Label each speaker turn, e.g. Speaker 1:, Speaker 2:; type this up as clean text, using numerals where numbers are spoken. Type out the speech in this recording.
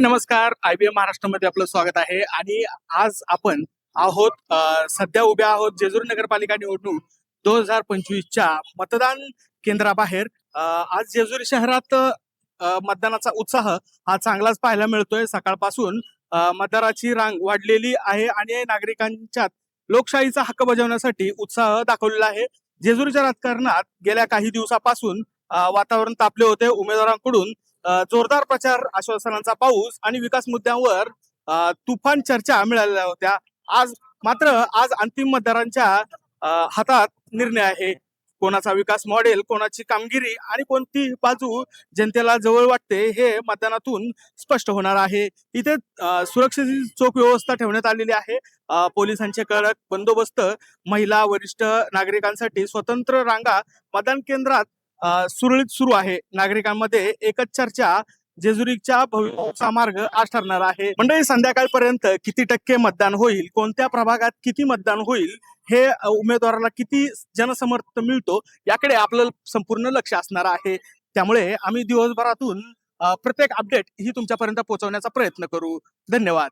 Speaker 1: नमस्कार. IBM महाराष्ट्रामध्ये आपलं स्वागत आहे आणि आज आपण आहोत सध्या उभ्या आहोत जेजुरी नगरपालिका निवडणूक 2025च्या मतदान केंद्राबाहेर. आज जेजुरी शहरात मतदानाचा उत्साह हा चांगलाच पाहायला मिळतोय. सकाळपासून मतदाराची रांग वाढलेली आहे आणि नागरिकांच्यात लोकशाहीचा हक्क बजावण्यासाठी उत्साह दाखवलेला आहे. जेजुरीच्या राजकारणात गेल्या काही दिवसापासून वातावरण तापले होते. उमेदवारांकडून जोरदार प्रचार, आश्वासनांचा पाऊस आणि विकास मुद्द्यांवर तुफान चर्चा मिळालेल्या होत्या. आज अंतिम मतदारांच्या हातात निर्णय आहे. कोणाचा विकास मॉडेल, कोणाची कामगिरी आणि कोणती बाजू जनतेला जवळ वाटते हे मतदानातून स्पष्ट होणार आहे. इथे सुरक्षेची चोख व्यवस्था ठेवण्यात आलेली आहे. पोलिसांचे कडक बंदोबस्त, महिला, वरिष्ठ नागरिकांसाठी स्वतंत्र रांगा मतदान केंद्रात सुरळीत सुरू आहे. नागरिकांमध्ये एकच चर्चा, जेजुरीच्या भविष्याचा मार्ग आज ठरणार आहे. मंडळी, संध्याकाळपर्यंत किती टक्के मतदान होईल, कोणत्या प्रभागात किती मतदान होईल, हे उमेदवाराला किती जनसमर्थन मिळतो याकडे आपलं संपूर्ण लक्ष असणार आहे. त्यामुळे आम्ही दिवसभरातून प्रत्येक अपडेट ही तुमच्यापर्यंत पोहोचवण्याचा प्रयत्न करू. धन्यवाद.